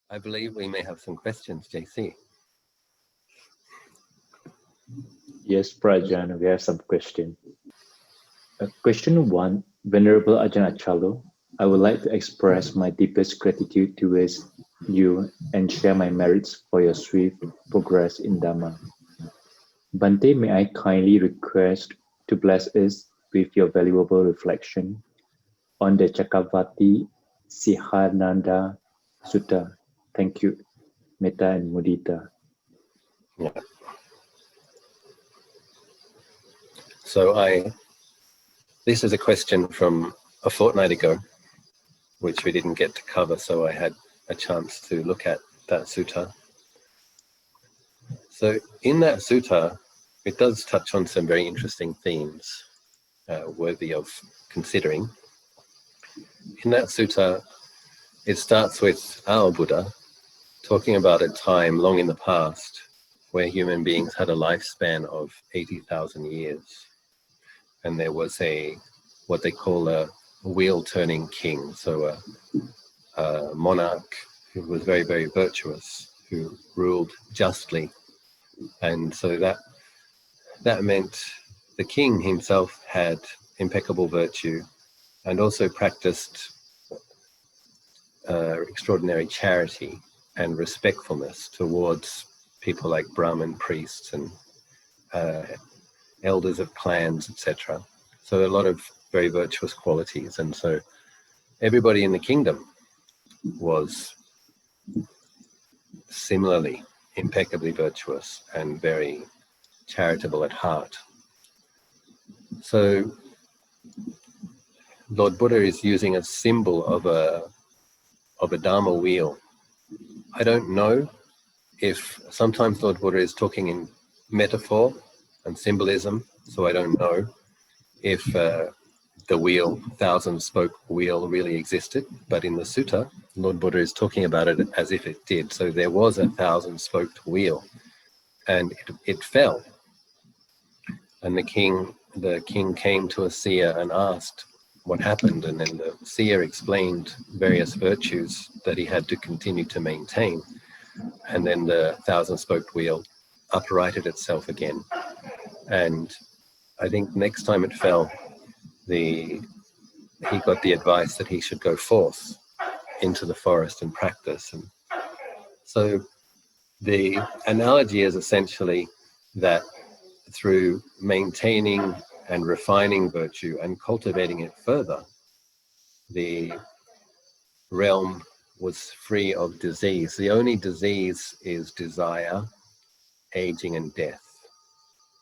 I believe we may have some questions, JC. Yes, Prajan, we have some questions. Question 1, Venerable Ajahn Achalo, I would like to express my deepest gratitude towards you and share my merits for your swift progress in Dhamma. Bhante, may I kindly request to bless us with your valuable reflection on the Cakkavatti-Sihanada Sutta. Thank you. Metta and Mudita. Yeah. So this is a question from a fortnight ago, which we didn't get to cover, so I had a chance to look at that sutta. So in that sutta, it does touch on some very interesting themes worthy of considering. In that sutta, it starts with our Buddha talking about a time long in the past where human beings had a lifespan of 80,000 years. And there was what they call a wheel-turning king, so a monarch who was very, very virtuous, who ruled justly. And so that meant the king himself had impeccable virtue and also practiced extraordinary charity and respectfulness towards people like Brahmin priests and elders of clans, etc. So a lot of very virtuous qualities. And so everybody in the kingdom was similarly impeccably virtuous and very charitable at heart. So Lord Buddha is using a symbol of a Dharma wheel. I don't know if sometimes Lord Buddha is talking in metaphor and symbolism, so I don't know if the wheel, thousand-spoke wheel, really existed. But in the sutta, Lord Buddha is talking about it as if it did. So there was a thousand-spoked wheel, and it fell. And the king came to a seer and asked what happened, and then the seer explained various virtues that he had to continue to maintain. And then the thousand-spoked wheel uprighted itself again. And I think next time it fell, he got the advice that he should go forth into the forest and practice. And so the analogy is essentially that through maintaining and refining virtue and cultivating it further, the realm was free of disease. The only disease is desire, aging, and death.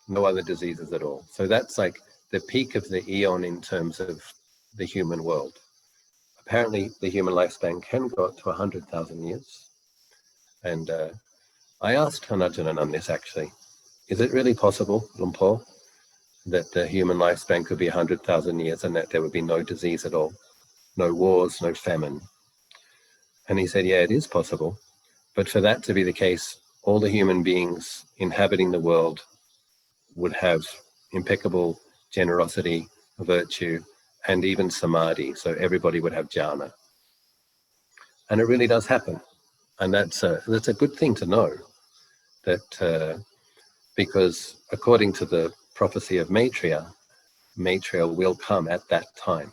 No other diseases at all. So that's like the peak of the eon in terms of the human world. Apparently, the human lifespan can go up to 100,000 years. And I asked Hanajanan on this actually. Is it really possible, Lumpur, that the human lifespan could be 100,000 years and that there would be no disease at all? No wars, no famine? And he said, yeah, it is possible. But for that to be the case, all the human beings inhabiting the world would have impeccable generosity, virtue, and even samadhi. So everybody would have jhana. And it really does happen. And that's a good thing to know, that because according to the prophecy of Maitreya will come at that time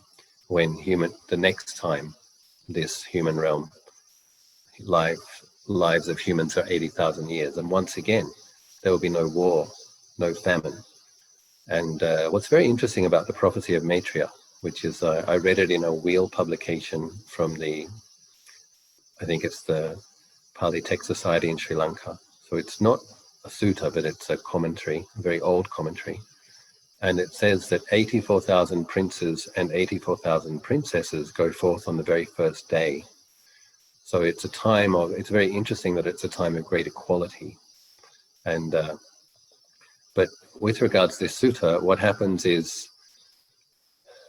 when the next time this human realm, lives of humans are 80,000 years. And once again, there will be no war, no famine. And what's very interesting about the prophecy of Maitreya, which is, I read it in a wheel publication from I think it's the Pali Text Society in Sri Lanka. So it's not a sutta, but it's a commentary, a very old commentary. And it says that 84,000 princes and 84,000 princesses go forth on the very first day. So it's it's very interesting that it's a time of great equality. And but with regards to this sutta, what happens is,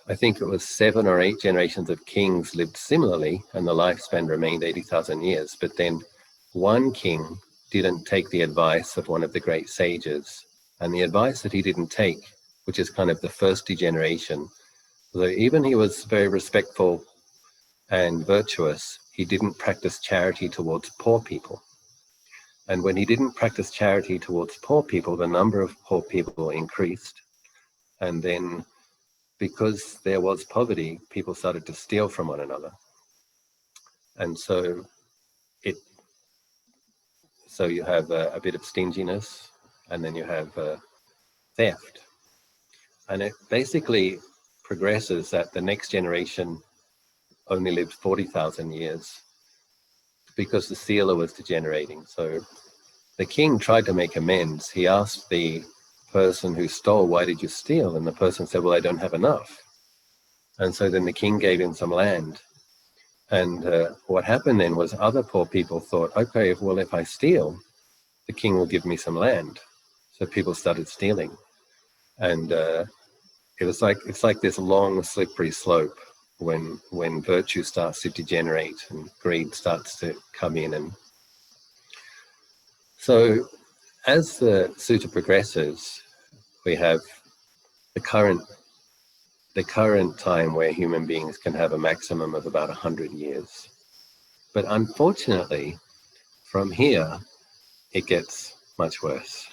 I think it was 7 or 8 generations of kings lived similarly, and the lifespan remained 80,000 years. But then one king didn't take the advice of one of the great sages, and the advice that he didn't take, which is kind of the first degeneration, so even he was very respectful and virtuous, he didn't practice charity towards poor people. And when he didn't practice charity towards poor people, the number of poor people increased. And then because there was poverty, people started to steal from one another. And so you have a bit of stinginess, and then you have theft. And it basically progresses that the next generation only lived 40,000 years because the sealer was degenerating. So the king tried to make amends. He asked the person who stole, "Why did you steal?" And the person said, "Well, I don't have enough." And so then the king gave him some land. And what happened then was other poor people thought, okay, well, if I steal, the king will give me some land. So people started stealing. And it's like this long, slippery slope when virtue starts to degenerate and greed starts to come in. And so as the sutta progresses, we have the current time where human beings can have a maximum of about 100 years. But unfortunately, from here, it gets much worse.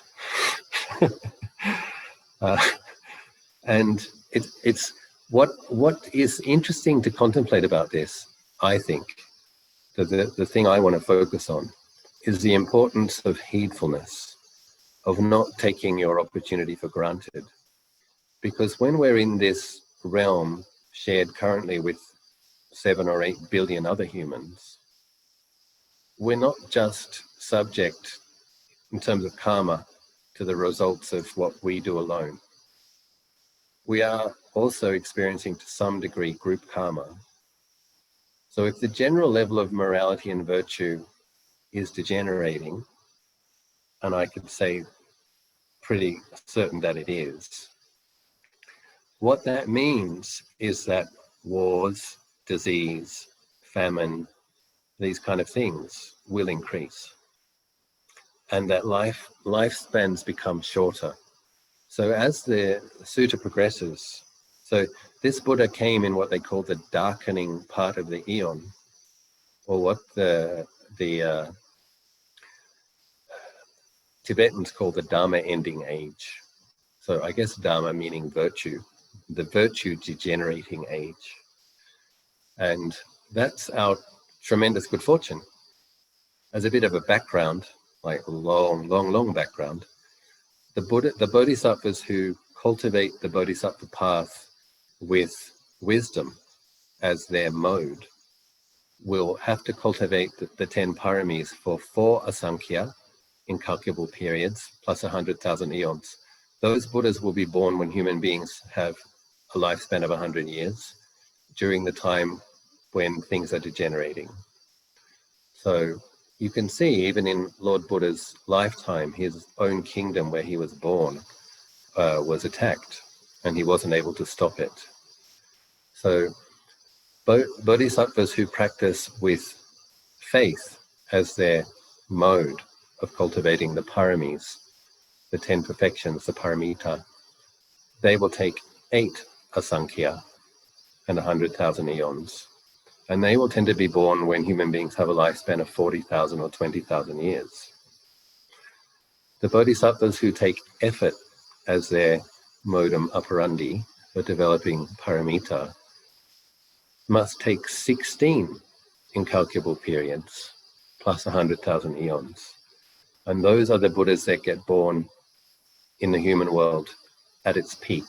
And it's what is interesting to contemplate about this, I think, the thing I want to focus on is the importance of heedfulness, of not taking your opportunity for granted. Because when we're in this realm shared currently with 7 or 8 billion other humans, we're not just subject in terms of karma to the results of what we do alone. We are also experiencing to some degree group karma. So if the general level of morality and virtue is degenerating, and I could say pretty certain that it is, what that means is that wars, disease, famine, these kind of things will increase, and that lifespans become shorter. So as the sutta progresses, so this Buddha came in what they call the darkening part of the eon, or what the Tibetans call the Dhamma ending age. So I guess Dhamma meaning virtue, the virtue degenerating age. And that's our tremendous good fortune. As a bit of a background, like long background, the bodhisattvas who cultivate the bodhisattva path with wisdom as their mode will have to cultivate the 10 paramis for 4 asankhya, incalculable periods, plus 100,000 eons. Those Buddhas will be born when human beings have a lifespan of 100 years, during the time when things are degenerating. So you can see, even in Lord Buddha's lifetime, his own kingdom where he was born was attacked, and he wasn't able to stop it. So bodhisattvas who practice with faith as their mode of cultivating the paramis, the 10 perfections, the paramita, they will take 8 asankhya and 100,000 eons. And they will tend to be born when human beings have a lifespan of 40,000 or 20,000 years. The bodhisattvas who take effort as their modum operandi for developing paramita must take 16 incalculable periods plus 100,000 eons. And those are the Buddhas that get born in the human world at its peak.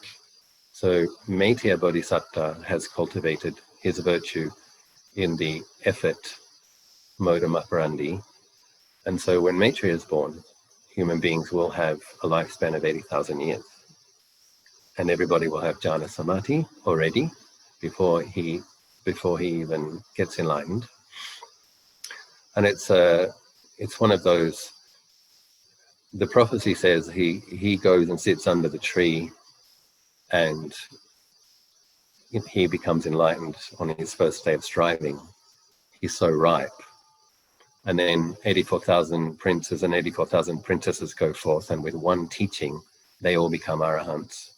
So Maitreya Bodhisattva has cultivated his virtue in the effort modum operandi. And so when Maitreya is born, human beings will have a lifespan of 80,000 years. And everybody will have jhana samadhi already before he even gets enlightened. And it's one of those, the prophecy says he goes and sits under the tree and he becomes enlightened on his first day of striving. He's so ripe. And then 84,000 princes and 84,000 princesses go forth, and with one teaching, they all become arahants.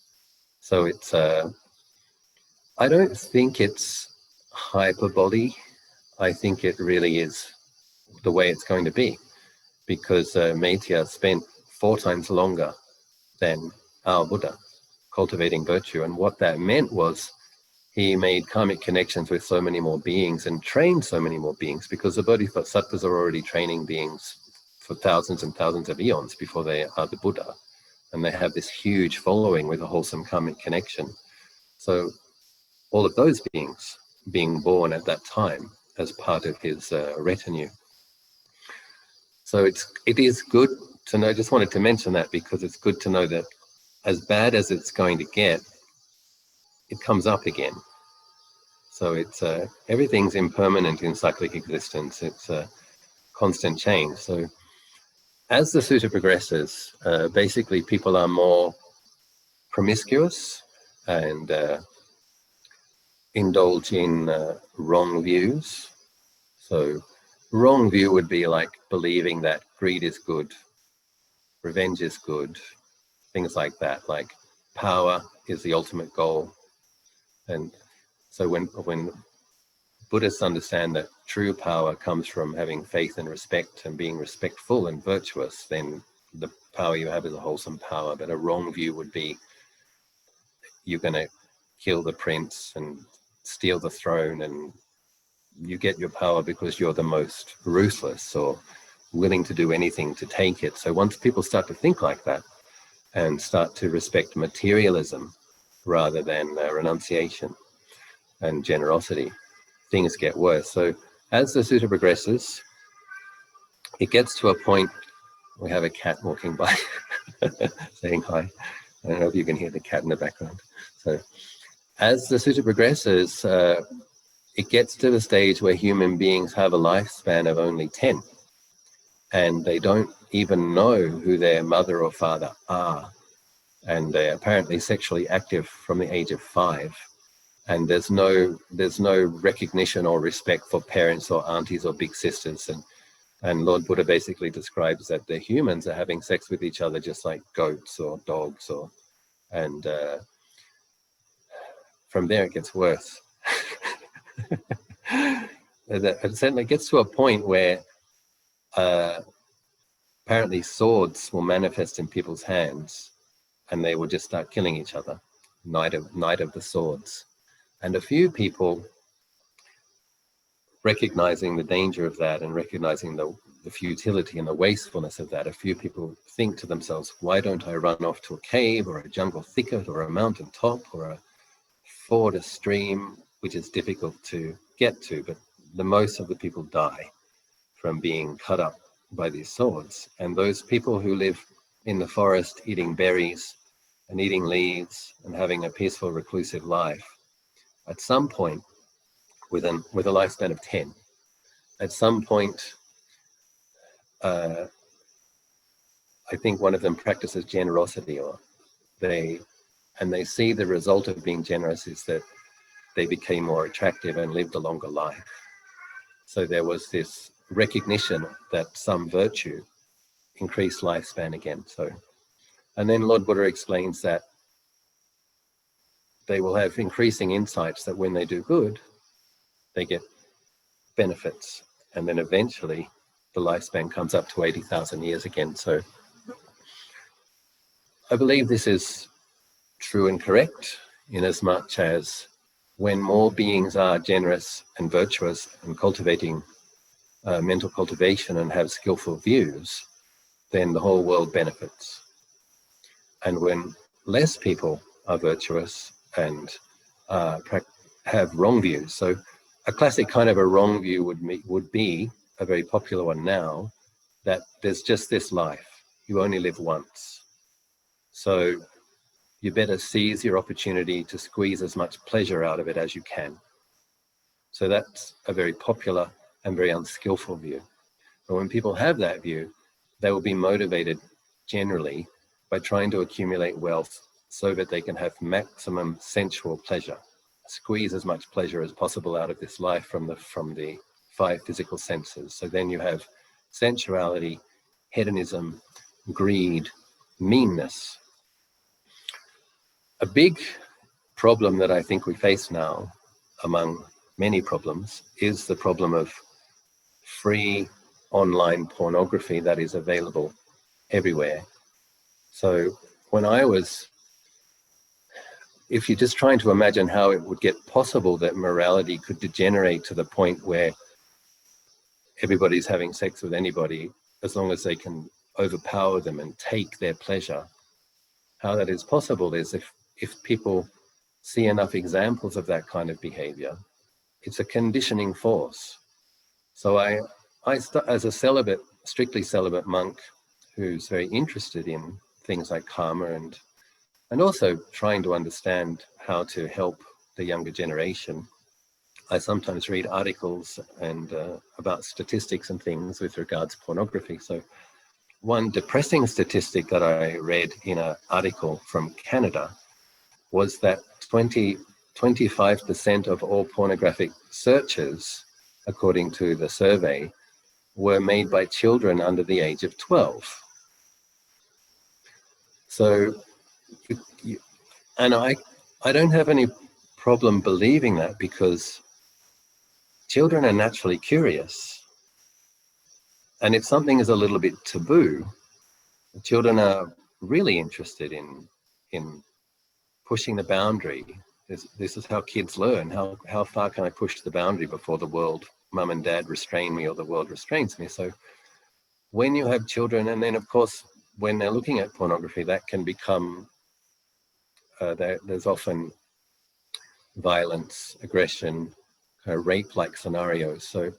So it's, I don't think it's hyperbole I think it really is the way it's going to be, because Meitya spent 4 times longer than our Buddha cultivating virtue. And what that meant was he made karmic connections with so many more beings and trained so many more beings, because the bodhisattvas are already training beings for thousands and thousands of eons before they are the Buddha. And they have this huge following with a wholesome karmic connection. So all of those beings being born at that time as part of his retinue. So it is good to know, just wanted to mention that because it's good to know that as bad as it's going to get, it comes up again. So it's everything's impermanent in cyclic existence. It's a constant change. So as the sutta progresses, basically people are more promiscuous and indulge in wrong views. So wrong view would be like believing that greed is good, revenge is good, things like that, like power is the ultimate goal. And so when Buddhists understand that true power comes from having faith and respect and being respectful and virtuous, then the power you have is a wholesome power. But a wrong view would be you're going to kill the prince and steal the throne, and you get your power because you're the most ruthless or willing to do anything to take it. So once people start to think like that and start to respect materialism rather than renunciation and generosity, things get worse. So as the sutta progresses, it gets to a point, we have a cat walking by saying hi. I don't know if you can hear the cat in the background. So as the sutta progresses, it gets to the stage where human beings have a lifespan of only 10, and they don't even know who their mother or father are, and they're apparently sexually active from the age of 5, and there's no recognition or respect for parents or aunties or big sisters, and Lord Buddha basically describes that the humans are having sex with each other just like goats or dogs, and from there it gets worse. It certainly gets to a point where apparently swords will manifest in people's hands and they will just start killing each other. Night of the swords. And a few people, recognizing the danger of that and recognizing the futility and the wastefulness of that, a few people think to themselves, why don't I run off to a cave or a jungle thicket or a mountain top or a ford, a stream, which is difficult to get to, but the most of the people die from being cut up by these swords. And those people who live in the forest eating berries and eating leaves and having a peaceful reclusive life, at some point, with a lifespan of 10, at some point, I think one of them practices generosity, or they see the result of being generous is that they became more attractive and lived a longer life. So there was this recognition that some virtue increased lifespan again. So, and then Lord Buddha explains that they will have increasing insights that when they do good, they get benefits, and then eventually the lifespan comes up to 80,000 years again. So I believe this is true and correct, in as much as when more beings are generous and virtuous and cultivating mental cultivation and have skillful views, then the whole world benefits. And when less people are virtuous and have wrong views, so a classic kind of a wrong view would be a very popular one now, that there's just this life, you only live once. So you better seize your opportunity to squeeze as much pleasure out of it as you can. So that's a very popular and very unskillful view. But when people have that view, they will be motivated generally by trying to accumulate wealth so that they can have maximum sensual pleasure, squeeze as much pleasure as possible out of this life from the 5 physical senses. So then you have sensuality, hedonism, greed, meanness. A big problem that I think we face now among many problems is the problem of free online pornography that is available everywhere. So when I was, if you're just trying to imagine how it would get possible that morality could degenerate to the point where everybody's having sex with anybody as long as they can overpower them and take their pleasure, how that is possible is if people see enough examples of that kind of behavior. It's a conditioning force. So as a celibate, strictly celibate monk who's very interested in things like karma and also trying to understand how to help the younger generation, I sometimes read articles and about statistics and things with regards to pornography. So one depressing statistic that I read in an article from Canada was that 25% of all pornographic searches, according to the survey, were made by children under the age of 12. So, and I don't have any problem believing that, because children are naturally curious. And if something is a little bit taboo, children are really interested in pushing the boundary. This is how kids learn. How far can I push the boundary before the world, mum and dad restrain me or the world restrains me? So when you have children, and then of course, when they're looking at pornography, that can become, there's often violence, aggression, rape-like scenarios. So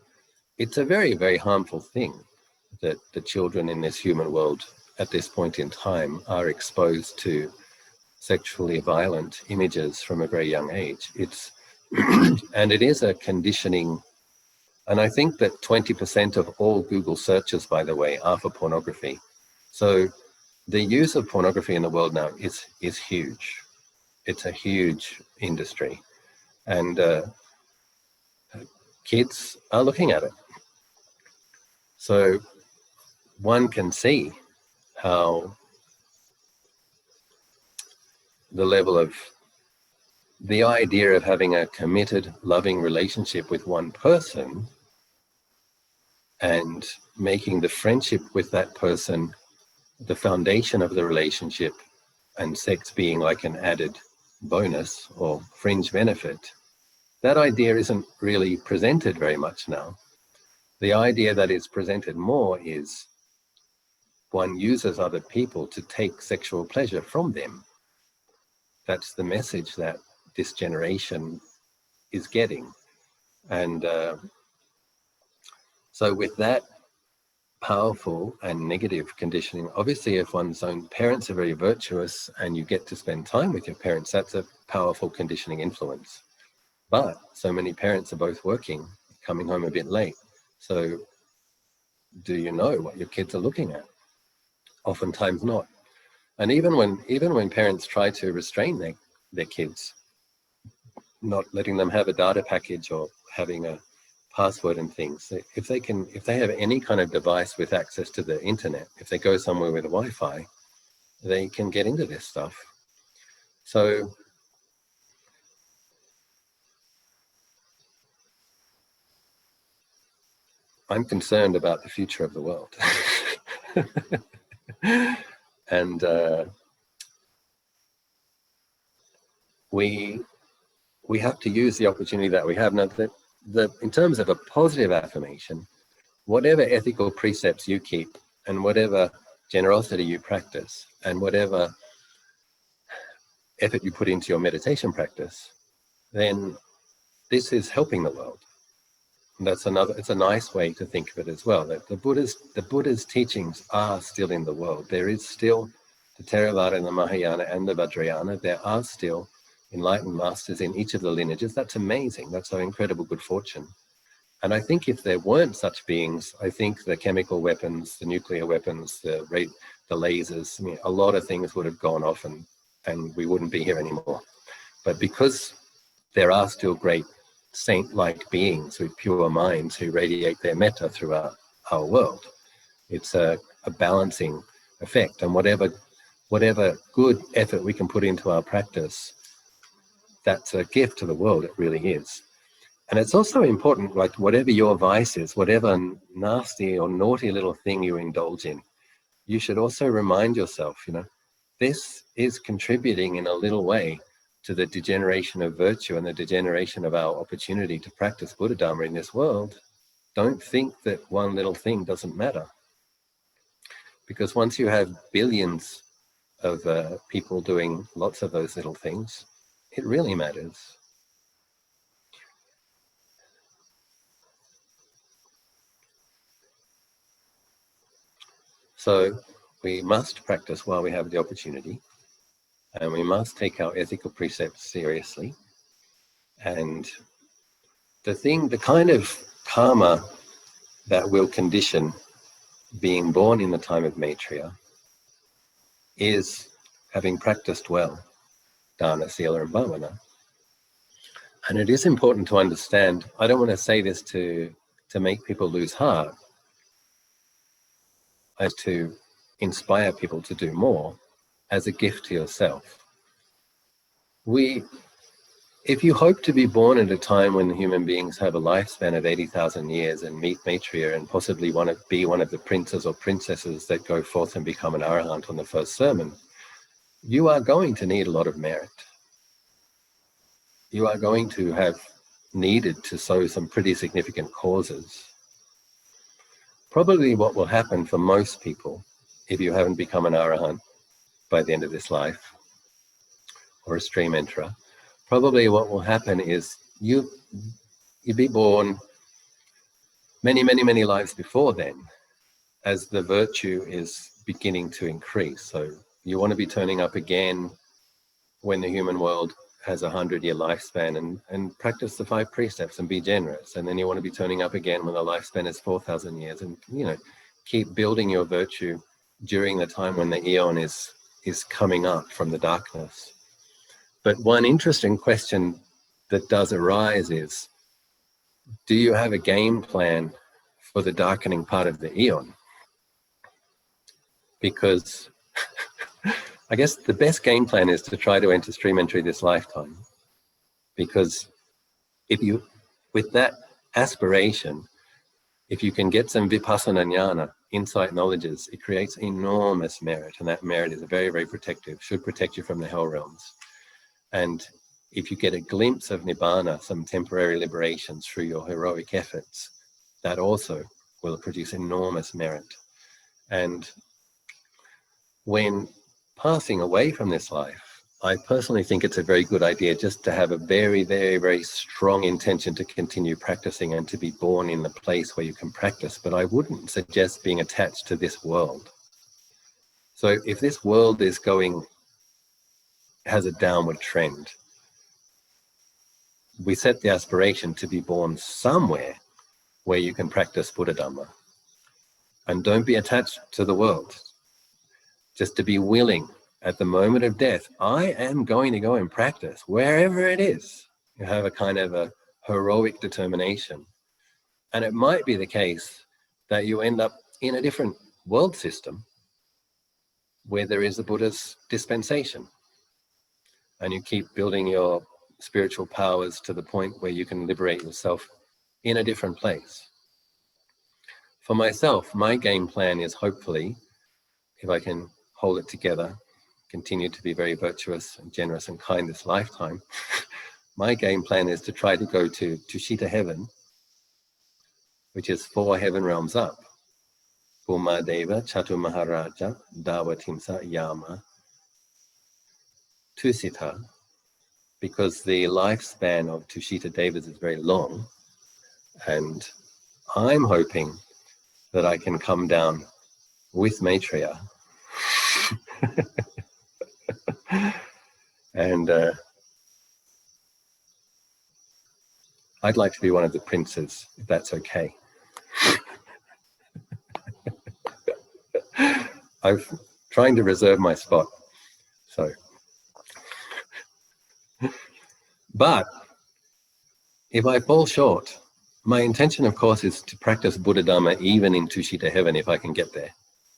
it's a very, very harmful thing that the children in this human world at this point in time are exposed to sexually violent images from a very young age. It's and it is a conditioning. And I think that 20% of all Google searches, by the way, are for pornography. So the use of pornography in the world now is huge. It's a huge industry, and kids are looking at it. So one can see how the level of the idea of having a committed, loving relationship with one person and making the friendship with that person the foundation of the relationship, and sex being like an added bonus or fringe benefit, that idea isn't really presented very much now. The idea that is presented more is one uses other people to take sexual pleasure from them. That's the message that this generation is getting. And so with that powerful and negative conditioning, obviously if one's own parents are very virtuous and you get to spend time with your parents, that's a powerful conditioning influence. But so many parents are both working, coming home a bit late. So do you know what your kids are looking at? Oftentimes not. And even when parents try to restrain their kids, not letting them have a data package or having a password and things, if they have any kind of device with access to the internet, if they go somewhere with a Wi-Fi, they can get into this stuff. So I'm concerned about the future of the world. And we have to use the opportunity that we have now. In terms of a positive affirmation, whatever ethical precepts you keep, and whatever generosity you practice, and whatever effort you put into your meditation practice, then this is helping the world. And it's a nice way to think of it as well, that the Buddha's teachings are still in the world. There is still the Theravada and the Mahayana and the Vajrayana. There are still enlightened masters in each of the lineages. That's amazing. That's an incredible good fortune. And I think if there weren't such beings, I think the chemical weapons, the nuclear weapons, the lasers, I mean, a lot of things would have gone off and we wouldn't be here anymore. But because there are still great saint-like beings with pure minds who radiate their metta throughout our world, it's a balancing effect. And whatever good effort we can put into our practice, that's a gift to the world. It really is. And it's also important, like whatever your vice is, whatever nasty or naughty little thing you indulge in, you should also remind yourself, this is contributing in a little way to the degeneration of virtue and the degeneration of our opportunity to practice Buddha Dhamma in this world. Don't think that one little thing doesn't matter. Because once you have billions of people doing lots of those little things, it really matters. So we must practice while we have the opportunity, and we must take our ethical precepts seriously. And the kind of karma that will condition being born in the time of Maitreya is having practiced well, dana, sila, and bhavana. And it is important to understand, I don't want to say this to make people lose heart, as to inspire people to do more as a gift to yourself. If you hope to be born at a time when human beings have a lifespan of 80,000 years and meet Maitreya and possibly want to be one of the princes or princesses that go forth and become an arahant on the first sermon, you are going to need a lot of merit. You are going to have needed to sow some pretty significant causes. Probably what will happen for most people, if you haven't become an arahant by the end of this life, or a stream enterer, probably what will happen is you be born many, many, many lives before then, as the virtue is beginning to increase. So you want to be turning up again when the human world has a 100-year lifespan and practice the 5 precepts and be generous. And then you want to be turning up again when the lifespan is 4,000 years and, keep building your virtue during the time when the eon is coming up from the darkness. But one interesting question that does arise is, do you have a game plan for the darkening part of the eon? Because I guess the best game plan is to try to enter stream entry this lifetime. Because with that aspiration, if you can get some vipassana jnana, insight knowledges, it creates enormous merit. And that merit is very, very protective, should protect you from the hell realms. And if you get a glimpse of nibbana, some temporary liberation through your heroic efforts, that also will produce enormous merit. And when passing away from this life, I personally think it's a very good idea just to have a very, very, very strong intention to continue practicing and to be born in the place where you can practice. But I wouldn't suggest being attached to this world. So if this world has a downward trend, we set the aspiration to be born somewhere where you can practice Buddha Dhamma. And don't be attached to the world. Just to be willing at the moment of death, I am going to go and practice wherever it is. You have a kind of a heroic determination. And it might be the case that you end up in a different world system where there is the Buddha's dispensation. And you keep building your spiritual powers to the point where you can liberate yourself in a different place. For myself, my game plan is hopefully, if I can hold it together, continue to be very virtuous and generous and kind this lifetime, my game plan is to try to go to Tushita heaven, which is 4 heaven realms up. Bhuma Deva, Chatu Maharaja, Dawatimsa, Yama, Tusita, because the lifespan of Tushita Devas is very long. And I'm hoping that I can come down with Maitreya and I'd like to be one of the princes, if that's okay. I'm trying to reserve my spot. So, but if I fall short, my intention, of course, is to practice Buddha Dhamma even in Tushita heaven if I can get there.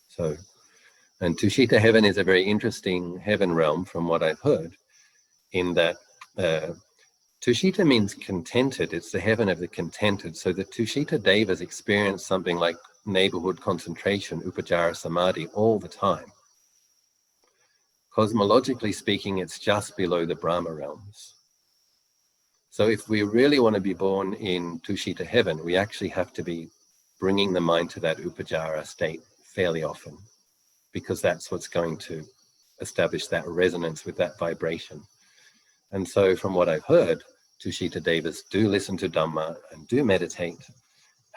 So, and Tushita heaven is a very interesting heaven realm from what I've heard, in that Tushita means contented. It's the heaven of the contented. So the Tushita Devas experience something like neighborhood concentration, upajjhara samadhi, all the time. Cosmologically speaking, it's just below the Brahma realms. So if we really want to be born in Tushita heaven, we actually have to be bringing the mind to that upajjhara state fairly often, because that's what's going to establish that resonance with that vibration. And so from what I've heard, Tushita Devas do listen to Dhamma and do meditate.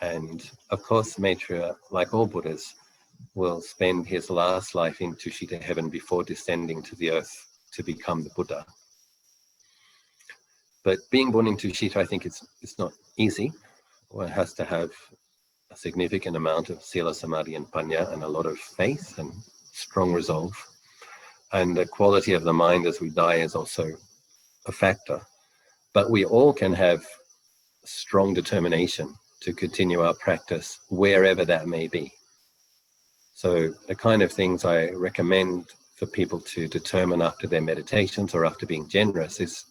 And of course, Maitreya, like all Buddhas, will spend his last life in Tushita heaven before descending to the earth to become the Buddha. But being born in Tushita, I think it's not easy. One has to have a significant amount of sila, samadhi, and panya, and a lot of faith and strong resolve. And the quality of the mind as we die is also a factor. But we all can have strong determination to continue our practice wherever that may be. So the kind of things I recommend for people to determine after their meditations or after being generous is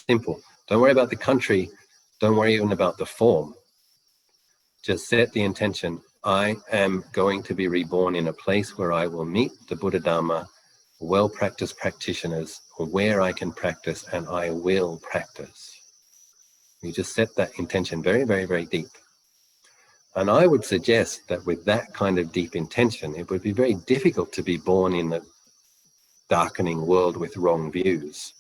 simple. Don't worry about the country. Don't worry even about the form. Just set the intention. I am going to be reborn in a place where I will meet the Buddha Dhamma, well-practiced practitioners, where I can practice, and I will practice. You just set that intention very, very, very deep. And I would suggest that with that kind of deep intention, it would be very difficult to be born in the darkening world with wrong views.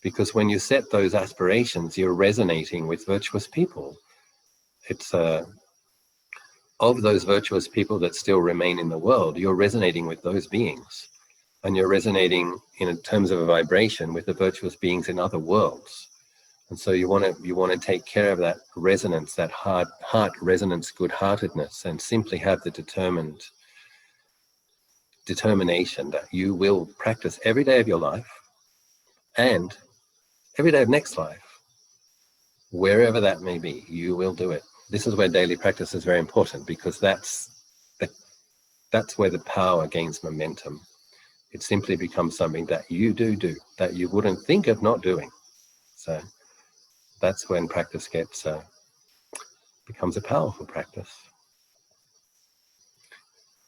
Because when you set those aspirations, you're resonating with virtuous people. It's of those virtuous people that still remain in the world, you're resonating with those beings. And you're resonating in terms of a vibration with the virtuous beings in other worlds. And so you want to take care of that resonance, that heart resonance, good-heartedness, and simply have the determination that you will practice every day of your life and every day of next life, wherever that may be, you will do it. This is where daily practice is very important, because that's where the power gains momentum. It simply becomes something that you do, that you wouldn't think of not doing. So that's when practice becomes a powerful practice.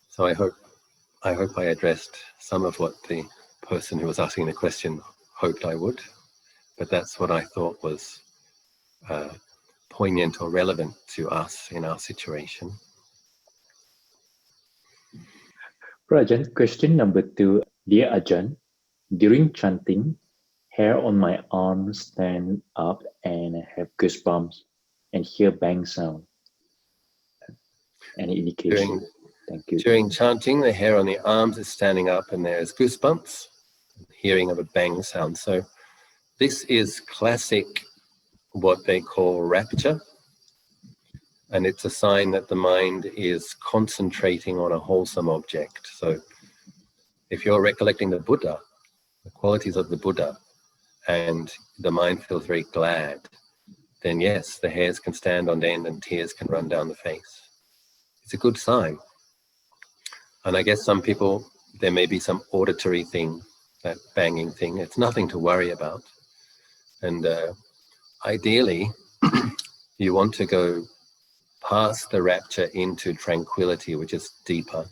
So I hope I addressed some of what the person who was asking the question hoped I would, but that's what I thought was poignant or relevant to us in our situation. Ajahn, question number 2. Dear Ajahn, during chanting, hair on my arms stand up and I have goosebumps and hear bang sound. Any indication? Thank you. During chanting, the hair on the arms is standing up and there's goosebumps, hearing of a bang sound. So this is classic, what they call rapture. And it's a sign that the mind is concentrating on a wholesome object. So if you're recollecting the Buddha, the qualities of the Buddha, and the mind feels very glad, then yes, the hairs can stand on end and tears can run down the face. It's a good sign. And I guess some people, there may be some auditory thing, that banging thing. It's nothing to worry about. And ideally, you want to go past the rapture into tranquility, which is deeper.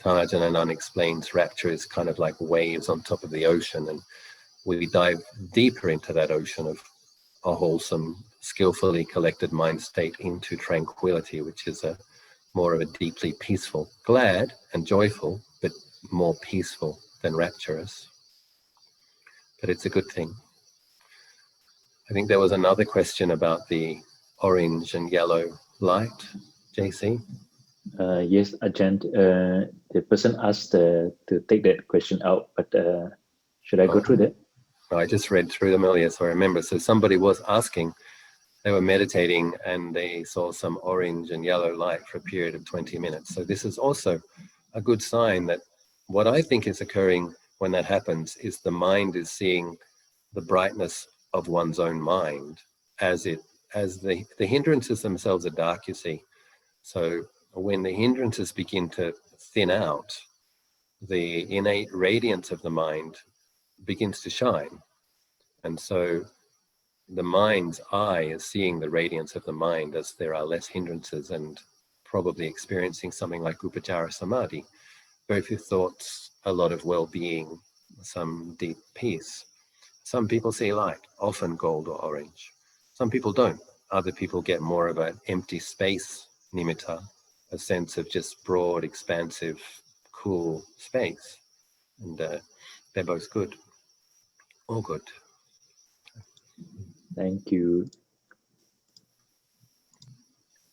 Ajahn Anan explains rapture is kind of like waves on top of the ocean, and we dive deeper into that ocean of a wholesome, skillfully collected mind state into tranquility, which is more of a deeply peaceful, glad and joyful, but more peaceful than rapturous. But it's a good thing. I think there was another question about the orange and yellow light, JC. Yes, Ajahn, the person asked to take that question out, but should I go through that? I just read through them earlier, so I remember. So somebody was asking, they were meditating and they saw some orange and yellow light for a period of 20 minutes. So this is also a good sign that what I think is occurring when that happens is the mind is seeing the brightness of one's own mind as the hindrances themselves are dark, you see. So when the hindrances begin to thin out, the innate radiance of the mind begins to shine. And so the mind's eye is seeing the radiance of the mind as there are less hindrances and probably experiencing something like Upachara Samadhi, very few thoughts, a lot of well-being, some deep peace. Some people see light, often gold or orange. Some people don't. Other people get more of an empty space nimitta, a sense of just broad, expansive, cool space. And they're both good. All good. Thank you.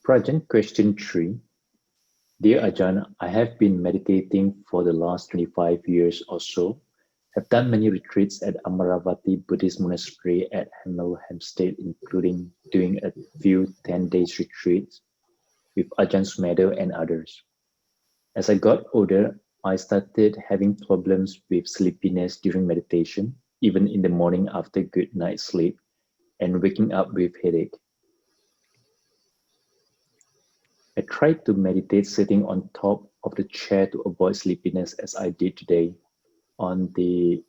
Prajan, question 3. Dear Ajahn, I have been meditating for the last 25 years or so. Have done many retreats at Amaravati Buddhist Monastery at Hemel Hempstead, including doing a few 10-day retreats with Ajahn Sumedho and others. As I got older, I started having problems with sleepiness during meditation, even in the morning after good night's sleep, and waking up with headache. I tried to meditate sitting on top of the chair to avoid sleepiness, as I did today on the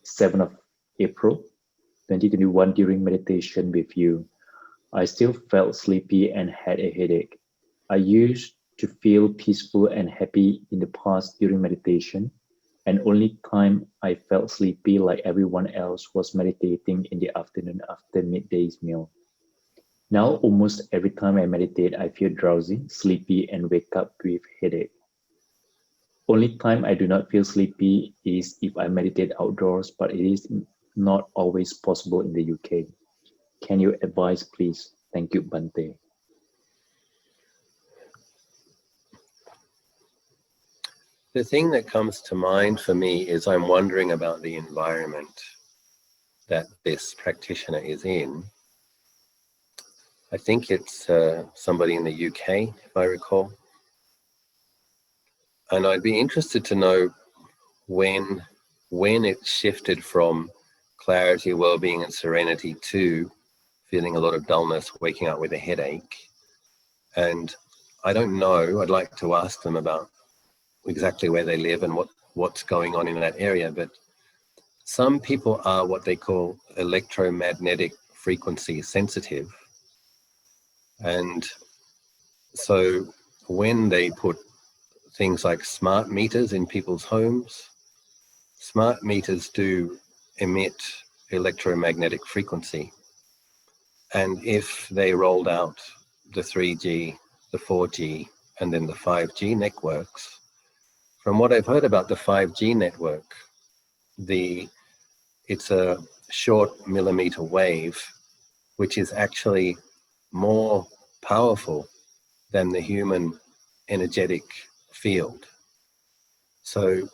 7th of April 2021 during meditation with you. I still felt sleepy and had a headache. I used to feel peaceful and happy in the past during meditation, and only time I felt sleepy like everyone else was meditating in the afternoon after midday's meal. Now almost every time I meditate, I feel drowsy, sleepy, and wake up with headache. Only time I do not feel sleepy is if I meditate outdoors, but it is not always possible in the UK. Can you advise, please? Thank you, Bhante. The thing that comes to mind for me is I'm wondering about the environment that this practitioner is in. I think it's somebody in the UK, if I recall. And I'd be interested to know when it shifted from clarity, well-being, and serenity to feeling a lot of dullness, waking up with a headache. And I don't know, I'd like to ask them about exactly where they live and what's going on in that area. But some people are what they call electromagnetic frequency sensitive. And so when they put things like smart meters in people's homes, smart meters do emit electromagnetic frequency. And if they rolled out the 3G, the 4G, and then the 5G networks, from what I've heard about the 5G network, it's a short millimeter wave, which is actually more powerful than the human energetic field. So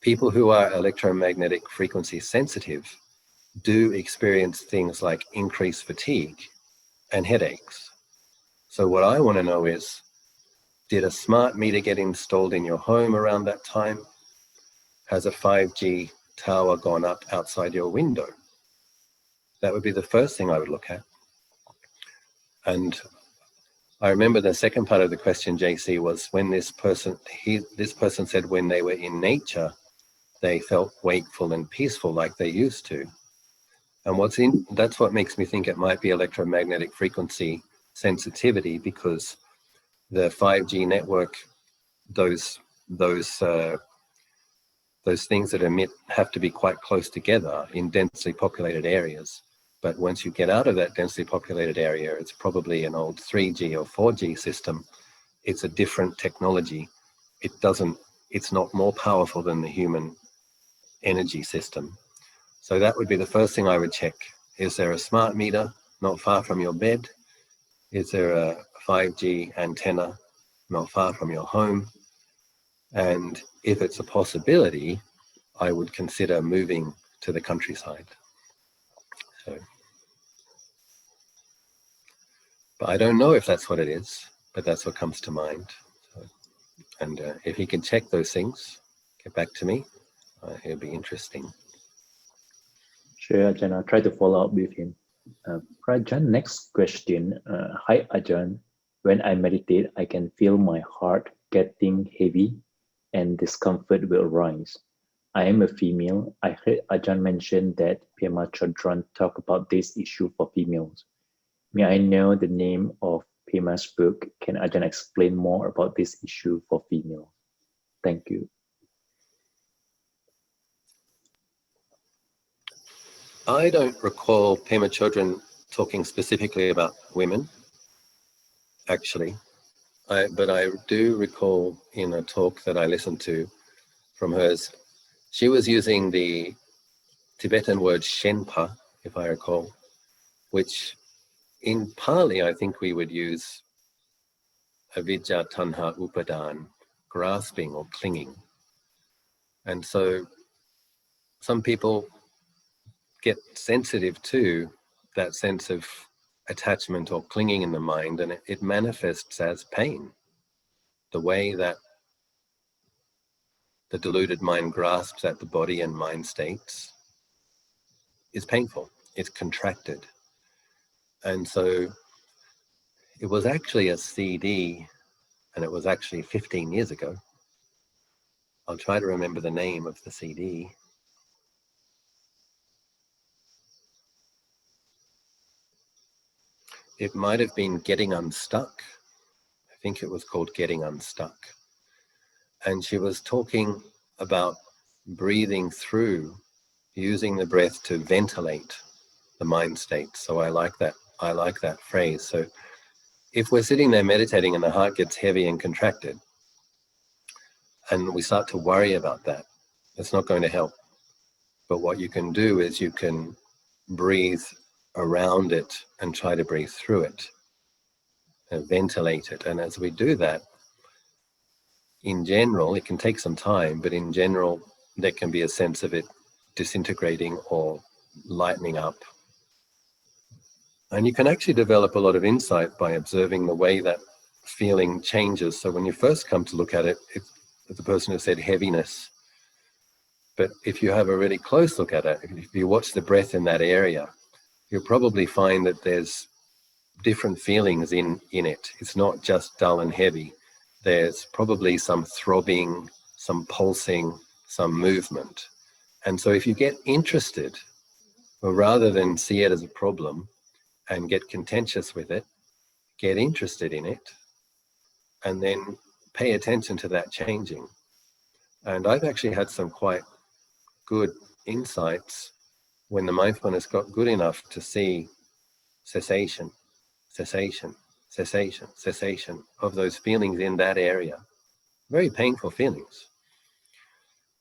people who are electromagnetic frequency sensitive do experience things like increased fatigue and headaches. So what I want to know is, did a smart meter get installed in your home around that time? Has a 5G tower gone up outside your window? That would be the first thing I would look at. And I remember the second part of the question, JC, was when this person said when they were in nature, they felt wakeful and peaceful like they used to. And that's what makes me think it might be electromagnetic frequency sensitivity, because the 5G network, those things that emit have to be quite close together in densely populated areas. But once you get out of that densely populated area, it's probably an old 3G or 4G system. It's a different technology. It's not more powerful than the human energy system. So that would be the first thing I would check. Is there a smart meter not far from your bed? Is there a 5G antenna not far from your home? And if it's a possibility, I would consider moving to the countryside. So, but I don't know if that's what it is, but that's what comes to mind. So, and if he can check those things, get back to me. It'll be interesting. Sure, Ajahn. I'll try to follow up with him. Prajan, next question. Hi, Ajahn. When I meditate, I can feel my heart getting heavy and discomfort will arise. I am a female. I heard Ajahn mention that Pema Chodron talk about this issue for females. May I know the name of Pema's book? Can Ajahn explain more about this issue for females? Thank you. I don't recall Pema Chodron talking specifically about women, actually. But I do recall in a talk that I listened to from hers, she was using the Tibetan word Shenpa, if I recall, which in Pali I think we would use avidya tanha upadan, grasping or clinging. And so some people get sensitive to that sense of attachment or clinging in the mind, and it manifests as pain. The way that the deluded mind grasps at the body and mind states is painful, it's contracted. And so it was actually a CD, and it was actually 15 years ago. I'll try to remember the name of the CD. It might have been Getting Unstuck. I think it was called Getting Unstuck. And she was talking about breathing through, using the breath to ventilate the mind state. So I like that phrase. So if we're sitting there meditating and the heart gets heavy and contracted, and we start to worry about that, it's not going to help. But what you can do is you can breathe around it and try to breathe through it and ventilate it. And as we do that, in general, it can take some time, but in general, there can be a sense of it disintegrating or lightening up. And you can actually develop a lot of insight by observing the way that feeling changes. So when you first come to look at it, the person who said heaviness. But if you have a really close look at it, if you watch the breath in that area, you'll probably find that there's different feelings in it. It's not just dull and heavy. There's probably some throbbing, some pulsing, some movement. And so if you get interested, or rather than see it as a problem and get contentious with it, get interested in it, and then pay attention to that changing. And I've actually had some quite good insights when the mindfulness got good enough to see cessation, cessation, cessation, cessation of those feelings in that area. Very painful feelings.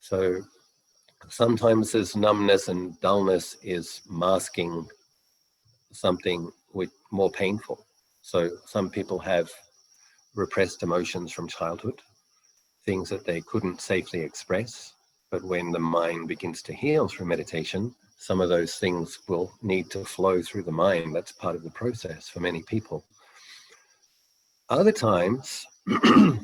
So sometimes this numbness and dullness is masking something more painful. So some people have repressed emotions from childhood, things that they couldn't safely express. But when the mind begins to heal through meditation, some of those things will need to flow through the mind. That's part of the process for many people. Other times,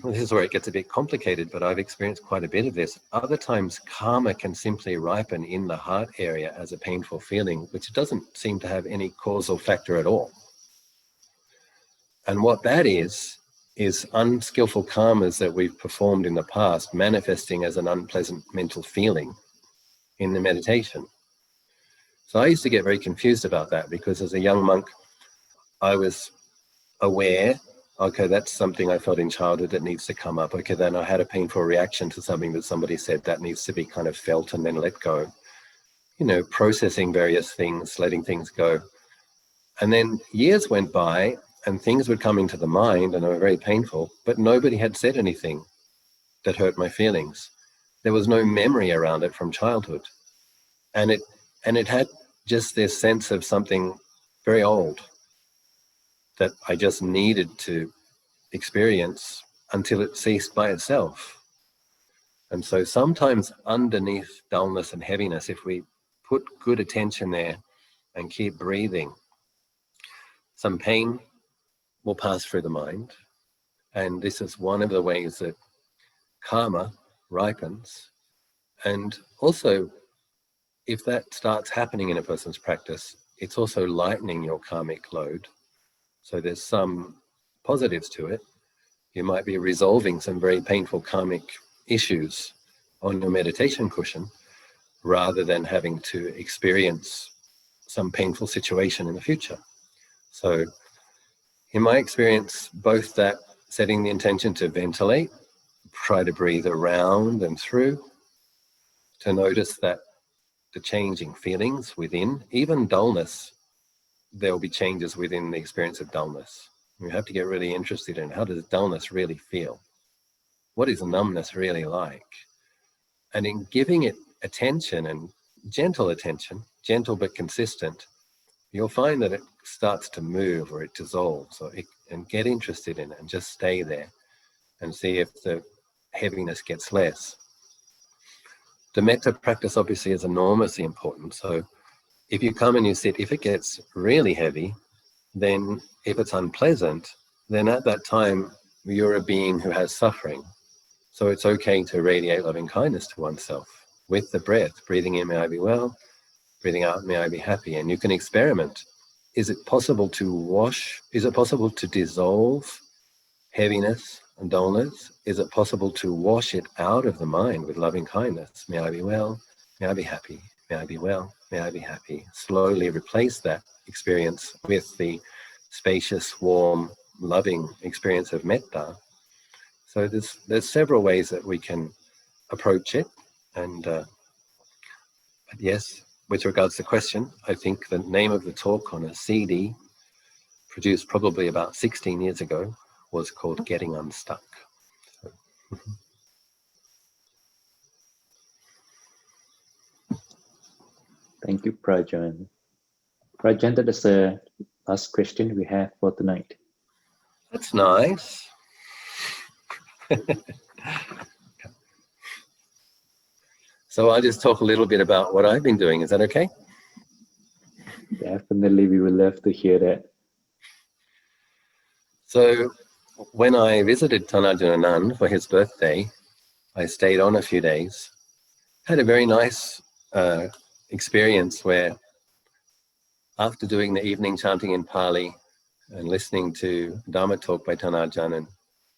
this is where it gets a bit complicated, but I've experienced quite a bit of this. Other times, karma can simply ripen in the heart area as a painful feeling, which doesn't seem to have any causal factor at all. And what that is unskillful karmas that we've performed in the past manifesting as an unpleasant mental feeling in the meditation. So I used to get very confused about that, because as a young monk, I was aware, okay, that's something I felt in childhood that needs to come up. Okay, then I had a painful reaction to something that somebody said that needs to be kind of felt and then let go. Processing various things, letting things go. And then years went by and things would come into the mind and they were very painful, but nobody had said anything that hurt my feelings. There was no memory around it from childhood. And it had just this sense of something very old that I just needed to experience until it ceased by itself. And so sometimes underneath dullness and heaviness, if we put good attention there and keep breathing, some pain will pass through the mind. And this is one of the ways that karma ripens. And also, if that starts happening in a person's practice, it's also lightening your karmic load. So there's some positives to it. You might be resolving some very painful karmic issues on your meditation cushion, rather than having to experience some painful situation in the future. So in my experience, both that setting the intention to ventilate, try to breathe around and through, to notice that the changing feelings within, even dullness, there will be changes within the experience of dullness. You have to get really interested in how does dullness really feel? What is numbness really like? And in giving it attention, and gentle attention, gentle but consistent, you'll find that it starts to move or it dissolves, and get interested in it and just stay there and see if the heaviness gets less. The metta practice obviously is enormously important. So if you come and you sit, if it gets really heavy, then if it's unpleasant, then at that time you're a being who has suffering. So it's okay to radiate loving kindness to oneself with the breath. Breathing in, may I be well. Breathing out, may I be happy. And you can experiment. Is it possible to wash? Is it possible to dissolve heaviness and dullness? Is it possible to wash it out of the mind with loving kindness? May I be well. May I be happy. May I be well. May I be happy. Slowly replace that experience with the spacious, warm, loving experience of metta. So there's several ways that we can approach it. And but yes, with regards to the question, I think the name of the talk on a CD produced probably about 16 years ago was called Getting Unstuck. So, Thank you, Prajan. Prajan, that is the last question we have for tonight. that's nice. So I'll just talk a little bit about what I've been doing. Is that okay? Definitely, we would love to hear that. So when I visited Ajahn Achalo for his birthday, I stayed on a few days. Had a very nice experience where after doing the evening chanting in Pali and listening to Dhamma talk by Ajahn and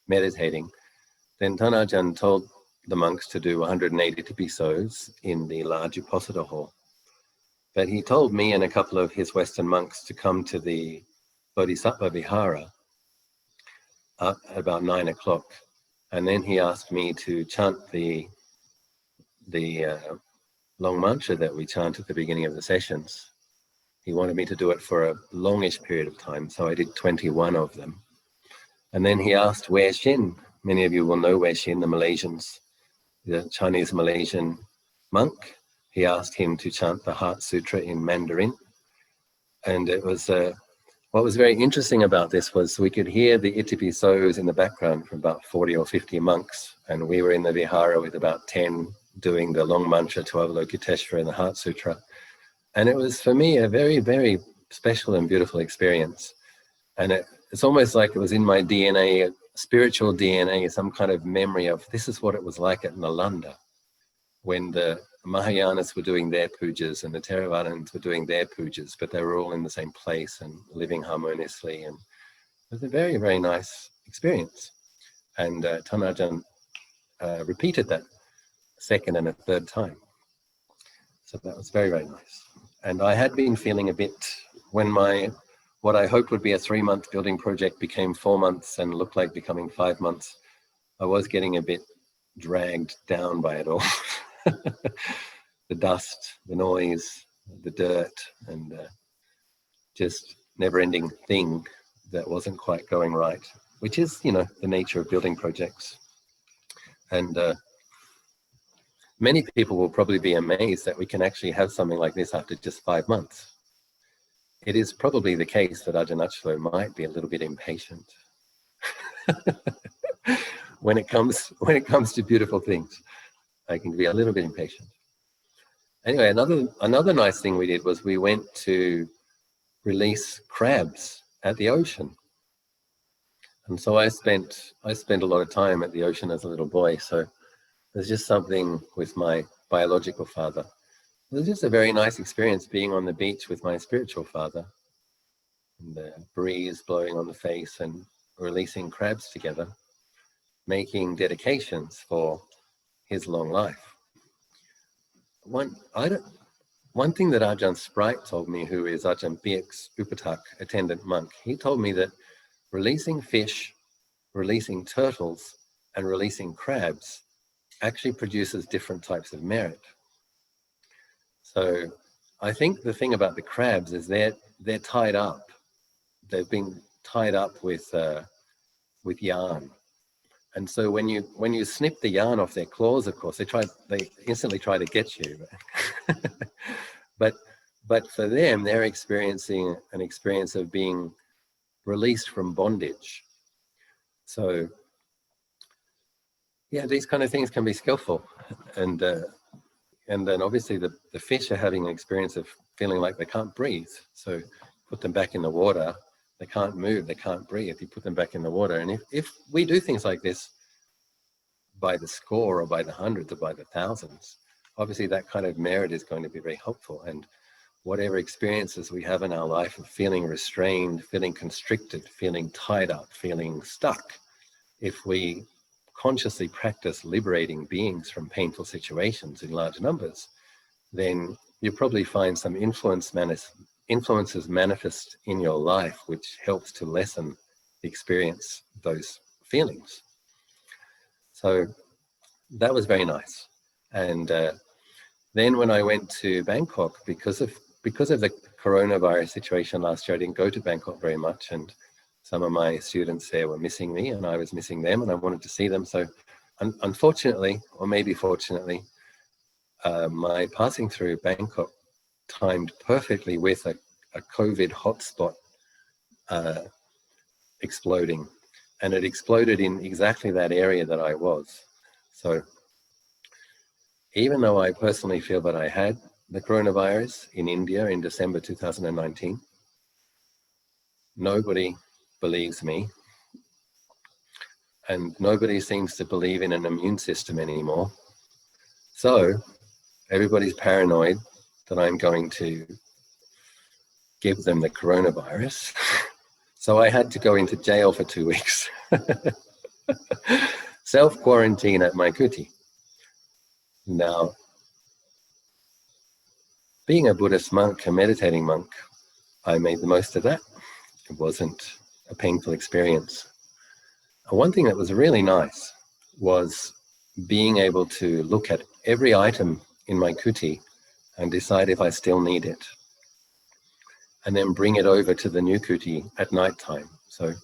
meditating, then Ajahn told the monks to do 180 tipisos in the large Uposatha hall. But he told me and a couple of his Western monks to come to the Bodhisattva Vihara at about 9 o'clock. And then he asked me to chant the long mantra that we chant at the beginning of the sessions. He wanted me to do it for a longish period of time, so I did 21 of them. And then he asked Wei Shin. Many of you will know Wei Shin, the Malaysians, the Chinese Malaysian monk. He asked him to chant the Heart Sutra in Mandarin. And it was, what was very interesting about this was we could hear the itipisos in the background from about 40 or 50 monks. And we were in the Vihara with about 10 doing the long mantra to Avalokiteshvara and the Heart Sutra. And it was, for me, a very, very special and beautiful experience. And it's almost like it was in my DNA, spiritual DNA, some kind of memory of this is what it was like at Nalanda when the Mahayanas were doing their pujas and the Theravadins were doing their pujas, but they were all in the same place and living harmoniously. And it was a very, very nice experience. And Ajahn repeated that second and a third time. So that was very, very nice. And I had been feeling a bit, when what I hoped would be a 3-month building project became 4 months and looked like becoming 5 months, I was getting a bit dragged down by it all. The dust, the noise, the dirt, and just never-ending thing that wasn't quite going right, which is, the nature of building projects. And many people will probably be amazed that we can actually have something like this after just 5 months. It is probably the case that Ajahn Achalo might be a little bit impatient when it comes to beautiful things. I can be a little bit impatient. Anyway, another nice thing we did was we went to release crabs at the ocean. And so I spent a lot of time at the ocean as a little boy. So there's just something with my biological father. It was just a very nice experience being on the beach with my spiritual father. And the breeze blowing on the face and releasing crabs together, making dedications for his long life. one thing that Ajahn Sprite told me, who is Ajahn Biek's Upatak attendant monk, he told me that releasing fish, releasing turtles, and releasing crabs actually produces different types of merit. So I think the thing about the crabs is they're tied up. They've been tied up with yarn. And so when you snip the yarn off their claws, of course, they instantly try to get you. But for them, they're experiencing an experience of being released from bondage. So yeah, these kind of things can be skillful. And then obviously the fish are having an experience of feeling like they can't breathe. So put them back in the water, they can't move, they can't breathe. You put them back in the water. And if we do things like this by the score or by the hundreds or by the thousands, obviously that kind of merit is going to be very helpful. And whatever experiences we have in our life of feeling restrained, feeling constricted, feeling tied up, feeling stuck, if we consciously practice liberating beings from painful situations in large numbers, then you'll probably find some influences manifest in your life which helps to lessen the experience of those feelings. So that was very nice. And then when I went to Bangkok, because of the coronavirus situation last year, I didn't go to Bangkok very much, and some of my students there were missing me and I was missing them, and I wanted to see them. So unfortunately, or maybe fortunately, my passing through Bangkok timed perfectly with a COVID hotspot exploding. And it exploded in exactly that area that I was. So even though I personally feel that I had the coronavirus in India in December 2019, nobody believes me. And nobody seems to believe in an immune system anymore. So everybody's paranoid that I'm going to give them the coronavirus. So I had to go into jail for 2 weeks. Self-quarantine at my kuti. Now, being a Buddhist monk, a meditating monk, I made the most of that. It wasn't a painful experience. One thing that was really nice was being able to look at every item in my kuti and decide if I still need it, and then bring it over to the new kuti at night time. So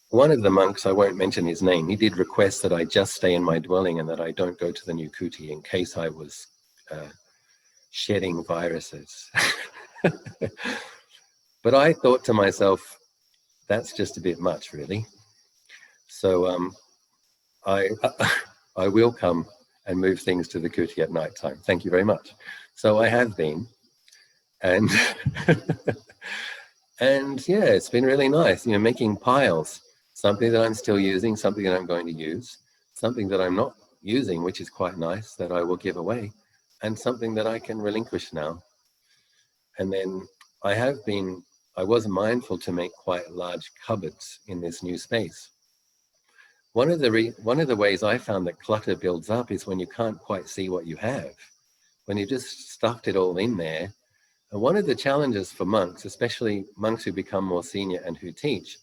one of the monks, I won't mention his name, he did request that I just stay in my dwelling and that I don't go to the new kuti in case I was shedding viruses. But I thought to myself, that's just a bit much, really. So I will come and move things to the kuti at night time. Thank you very much. So I have been, and and yeah, it's been really nice, making piles, something that I'm still using, something that I'm going to use, something that I'm not using, which is quite nice, that I will give away, and something that I can relinquish now. And then I was mindful to make quite large cupboards in this new space. One of the ways I found that clutter builds up is when you can't quite see what you have, when you just stuffed it all in there. And one of the challenges for monks, especially monks who become more senior and who teach,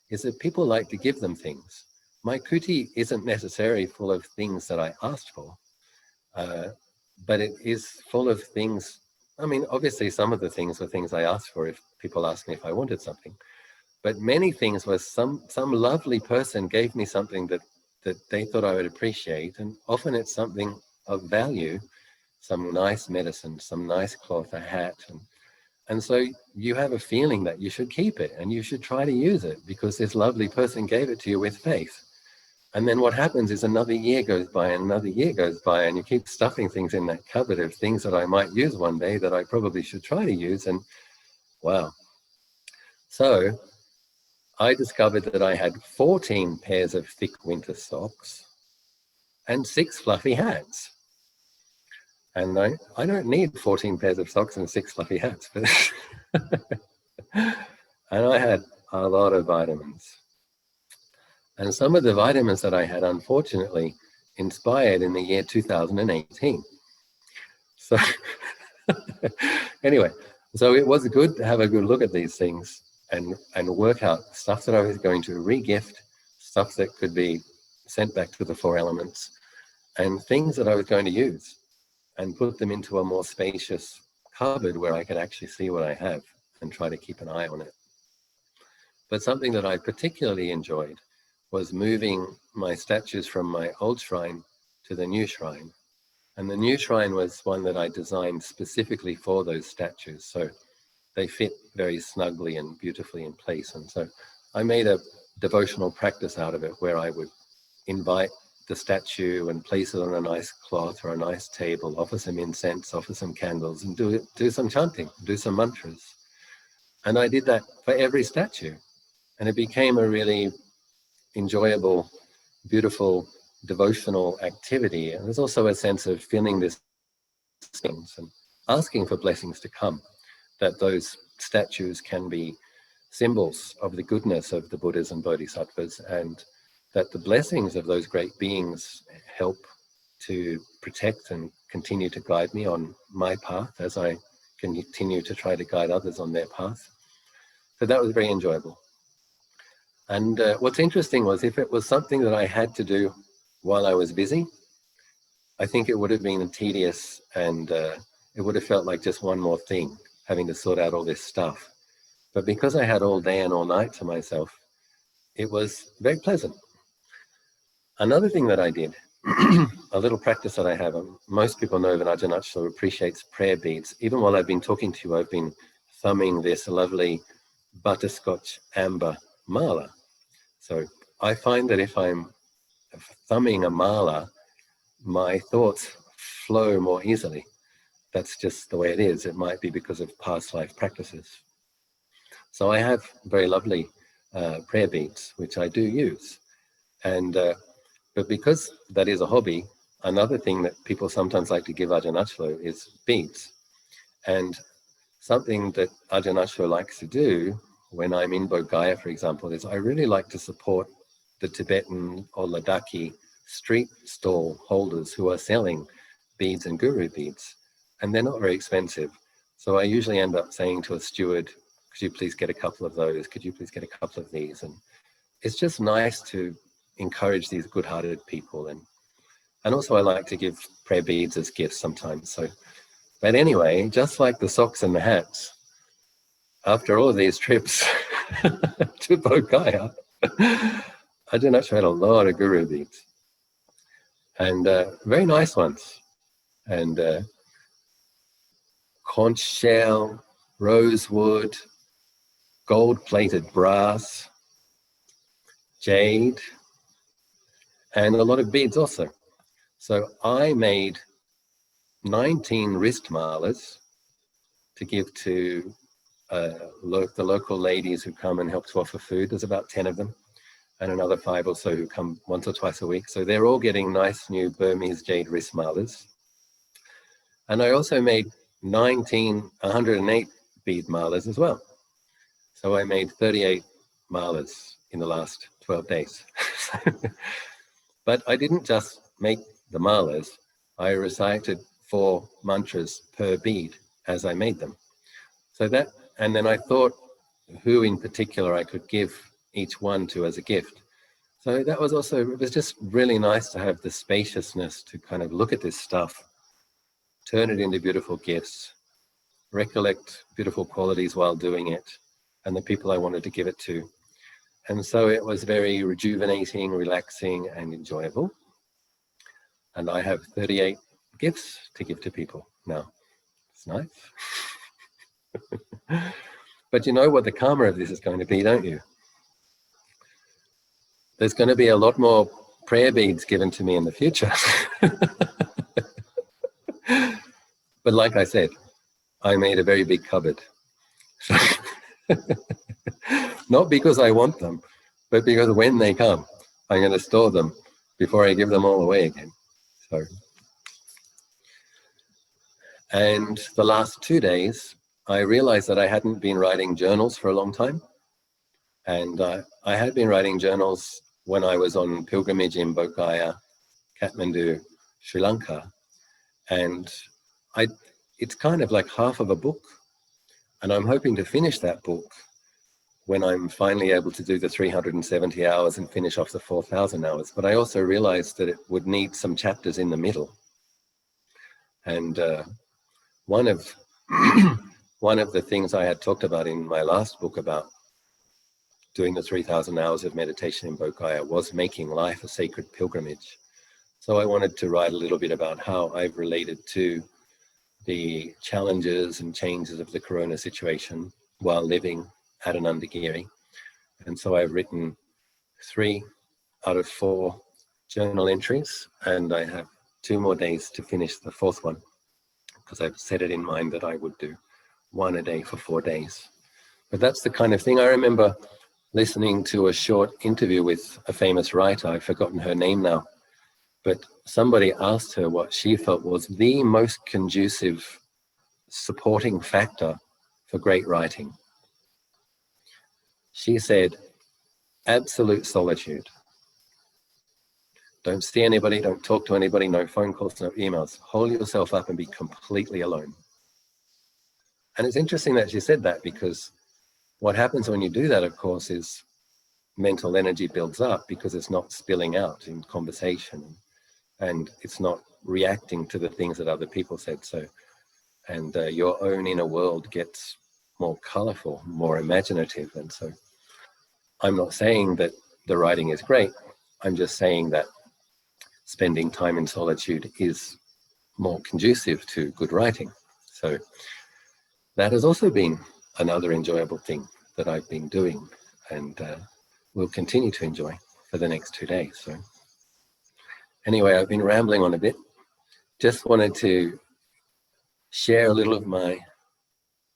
is that people like to give them things. My kuti isn't necessarily full of things that I asked for, but it is full of things. I mean, obviously some of the things were things I asked for if people asked me if I wanted something. But many things were some lovely person gave me something that they thought I would appreciate. And often it's something of value, some nice medicine, some nice cloth, a hat. And so you have a feeling that you should keep it and you should try to use it because this lovely person gave it to you with faith. And then what happens is another year goes by and another year goes by and you keep stuffing things in that cupboard of things that I might use one day that I probably should try to use. And wow. So I discovered that I had 14 pairs of thick winter socks and 6 fluffy hats. And I don't need 14 pairs of socks and 6 fluffy hats. But and I had a lot of vitamins. And some of the vitamins that I had, unfortunately, inspired in the year 2018. So anyway, so it was good to have a good look at these things and work out stuff that I was going to re-gift, stuff that could be sent back to the four elements, and things that I was going to use and put them into a more spacious cupboard where I could actually see what I have and try to keep an eye on it. But something that I particularly enjoyed was moving my statues from my old shrine to the new shrine. And the new shrine was one that I designed specifically for those statues. So they fit very snugly and beautifully in place. And so I made a devotional practice out of it where I would invite the statue and place it on a nice cloth or a nice table, offer some incense, offer some candles, and do some chanting, do some mantras. And I did that for every statue. And it became a really enjoyable, beautiful, devotional activity. And there's also a sense of feeling this things and asking for blessings to come, that those statues can be symbols of the goodness of the Buddhas and Bodhisattvas, and that the blessings of those great beings help to protect and continue to guide me on my path as I continue to try to guide others on their path. So that was very enjoyable. And what's interesting was if it was something that I had to do while I was busy, I think it would have been tedious and it would have felt like just one more thing, having to sort out all this stuff. But because I had all day and all night to myself, it was very pleasant. Another thing that I did, a little practice that I have, most people know that Ajahn Achalo appreciates prayer beads. Even while I've been talking to you, I've been thumbing this lovely butterscotch amber mala. So I find that if I'm thumbing a mala, my thoughts flow more easily. That's just the way it is. It might be because of past life practices. So I have very lovely prayer beads, which I do use. And but because that is a hobby, another thing that people sometimes like to give Ajahn Achalo is beads. And something that Ajahn Achalo likes to do when I'm in Bodh Gaya, for example, is I really like to support the Tibetan or Ladakhi street stall holders who are selling beads and guru beads. And they're not very expensive. So I usually end up saying to a steward, could you please get a couple of those? Could you please get a couple of these? And it's just nice to encourage these good-hearted people. And also I like to give prayer beads as gifts sometimes. So, but anyway, just like the socks and the hats, after all of these trips to Bodh Gaya, Ajahn Achalo had a lot of guru beads. And very nice ones. And conch shell, rosewood, gold-plated brass, jade, and a lot of beads also. So I made 19 wrist malas to give to the local ladies who come and help to offer food. There's about 10 of them, and another 5 or so who come once or twice a week. So they're all getting nice new Burmese jade wrist malas. And I also made 108 bead malas as well. So I made 38 malas in the last 12 days. But I didn't just make the malas, I recited 4 mantras per bead as I made them. So that, and then I thought who in particular I could give each one to as a gift. So that was also, it was just really nice to have the spaciousness to kind of look at this stuff, turn it into beautiful gifts, recollect beautiful qualities while doing it, and the people I wanted to give it to. And so it was very rejuvenating, relaxing, and enjoyable. And I have 38 gifts to give to people now. It's nice. But you know what the karma of this is going to be, don't you? There's going to be a lot more prayer beads given to me in the future. But like I said, I made a very big cupboard. Not because I want them, but because when they come, I'm going to store them before I give them all away again. So, and the last 2 days, I realized that I hadn't been writing journals for a long time. And I had been writing journals when I was on pilgrimage in Bodh Gaya, Kathmandu, Sri Lanka. And it's kind of like half of a book, and I'm hoping to finish that book when I'm finally able to do the 370 hours and finish off the 4,000 hours. But I also realized that it would need some chapters in the middle. And one of the things I had talked about in my last book about doing the 3,000 hours of meditation in Bodhgaya was making life a sacred pilgrimage. So I wanted to write a little bit about how I've related to the challenges and changes of the corona situation while living at Anandagiri. And so I've written 3 out of 4 journal entries, and I have 2 more days to finish the 4th one, because I've set it in mind that I would do 1 a day for 4 days. But that's the kind of thing. I remember listening to a short interview with a famous writer, I've forgotten her name now, but somebody asked her what she felt was the most conducive supporting factor for great writing. She said, absolute solitude. Don't see anybody, don't talk to anybody, no phone calls, no emails. Hold yourself up and be completely alone. And it's interesting that she said that, because what happens when you do that, of course, is mental energy builds up because it's not spilling out in conversation and it's not reacting to the things that other people said. So, and your own inner world gets more colorful, more imaginative. And so I'm not saying that the writing is great. I'm just saying that spending time in solitude is more conducive to good writing. So that has also been another enjoyable thing that I've been doing and will continue to enjoy for the next 2 days. So anyway, I've been rambling on a bit. Just wanted to share a little of my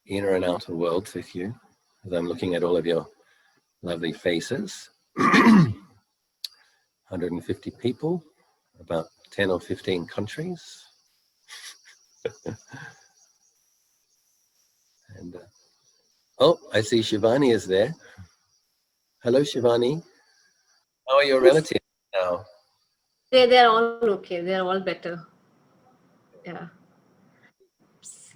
inner and outer worlds with you as I'm looking at all of your lovely faces. 150 people, about 10 or 15 countries. And oh, I see Shivani is there. Hello, Shivani. How are your relatives now? They're all okay. They're all better. Yeah.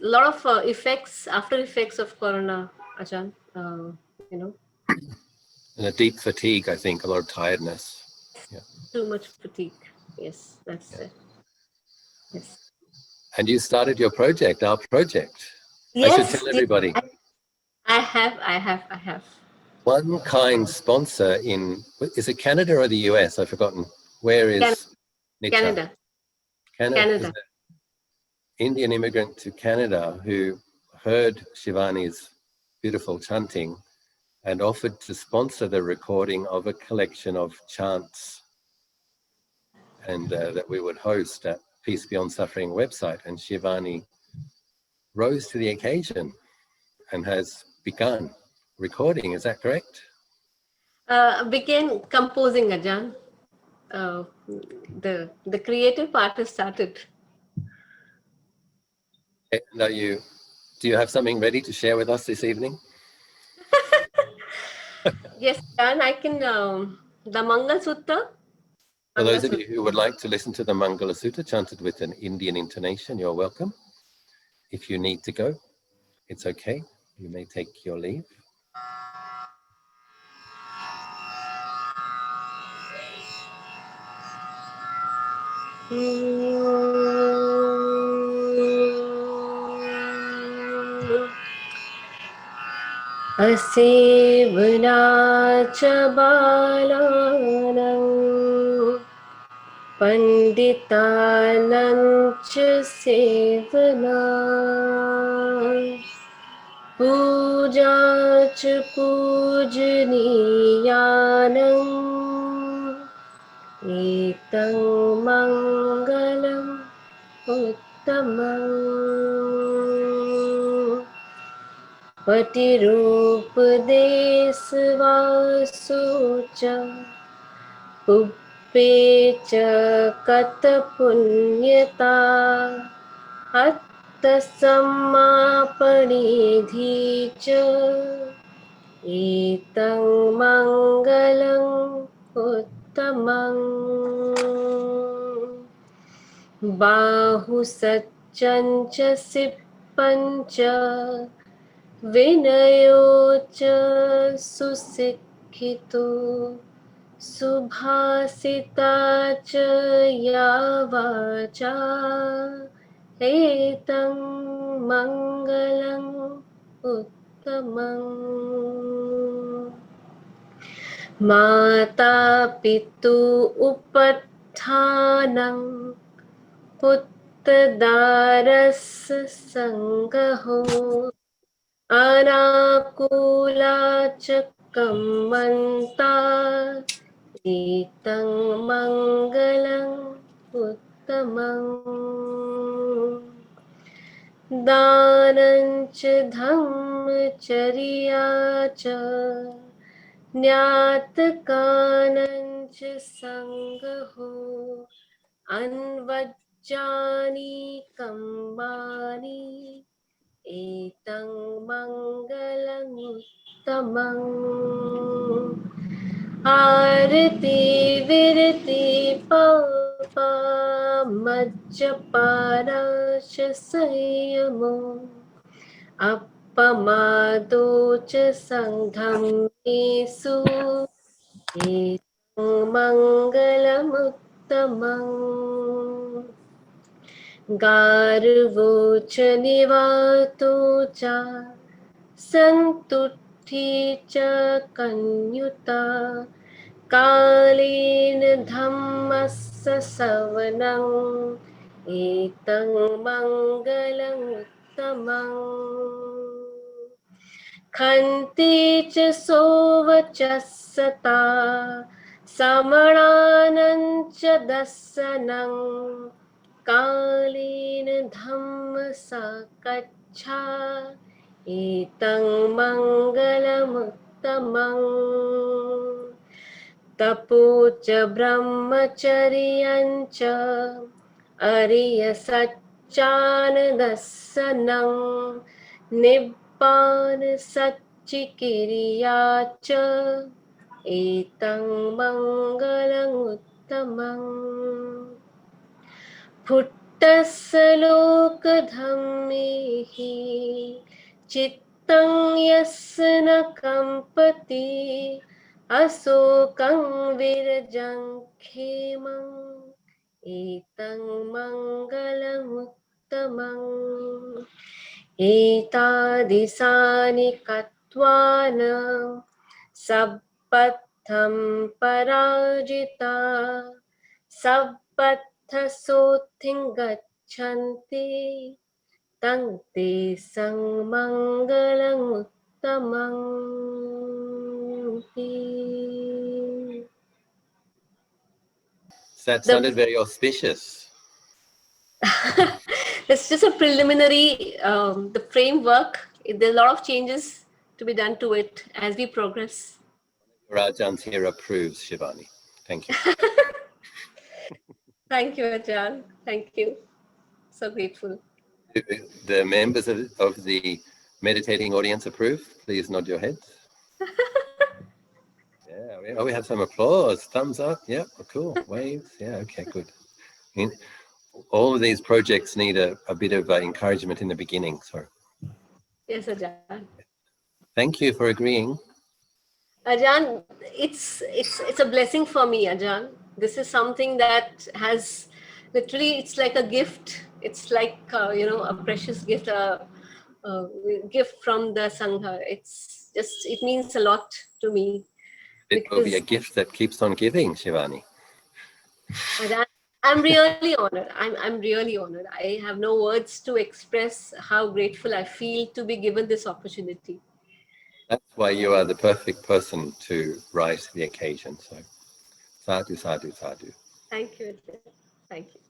A lot of effects, after effects of corona, Ajahn. You know. And a deep fatigue, I think, a lot of tiredness. Yeah. Too much fatigue. Yes, that's it. Yes. And you started your project, our project. Yes, I should tell everybody. I have. One kind sponsor in, is it Canada or the US? I've forgotten. Where is Nita? Canada. Is an Indian immigrant to Canada who heard Shivani's beautiful chanting and offered to sponsor the recording of a collection of chants and that we would host at Peace Beyond Suffering website. And Shivani rose to the occasion and has begun recording. Is that correct? Began composing, Ajahn. The creative part has started. Do you have something ready to share with us this evening? Yes, Ajahn, I can, the Mangala Sutta. For those of you who would like to listen to the Mangala Sutta chanted with an Indian intonation, you're welcome. If you need to go, it's okay. You may take your leave. Asevanacha balanam Panditanancha sevana Pujacha pujaniyanam Etang mangalam uttamam Patirupadesvasocha Uppecha katapunyata Attasammapanidhicha Etang mangalam uttamam Bahu Chancha Sippancha Vinayocha Susikkhitu Subhasita cha yavacha Etang Mangalang Uttamang Mata Pitu Upathanang Puttadaras Sangaho Anakula Chakamanta Itang Mangalang Uttamang Danancha Dhammacharya Nyatakanancha Sangaho Anvajjani Kambani Etang Mangalang Uttamang Arati Virati Papa Majjapara Sayamo Appamado Cha Sangham Esu Etang Mangalam Uttamang Garvo Cha Nivato Cha Santutti Cha Kanyuta Kalin Dhammassa Savanang Etang Mangalang Uttamang Khanti Cha Sovachasata Samaranam Cha Dasanang Kalin Dhamma Sakaccha Etang Mangalam Uttamang Tapo Cha Brahmacharyancha Ariya Satchanadasanam Nibbana Satchikiriyacha Etang Mangalang Uttamang Puttasaloka dhammehi Chittang yasna kampati Asokang virajang khemang Etang mangalang uttamang Etadisani katwana Sabbatham parajita Sabbatha sothing gachanti Tang te sang mangalang uttamang That sounded very auspicious. It's just a preliminary, the framework. There are a lot of changes to be done to it as we progress. Your Ajahn here approves, Shivani. Thank you. Thank you, Ajahn. Thank you. So grateful. The members of the meditating audience approve? Please nod your heads. Yeah, we have some applause. Thumbs up. Yeah, cool. Waves. Yeah, okay, good. All of these projects need a bit of encouragement in the beginning. So, Yes, Ajahn. thank you for agreeing. Ajahn, it's a blessing for me, Ajahn. This is something that has literally, it's like a gift. It's like a precious gift, a gift from the Sangha. It's just, it means a lot to me. It will be a gift that keeps on giving, Shivani. Ajahn, I'm really honored. I'm really honored. I have no words to express how grateful I feel to be given this opportunity. That's why you are the perfect person to rise to the occasion. So, sadhu, sadhu, sadhu. Thank you, Ajahn. Thank you.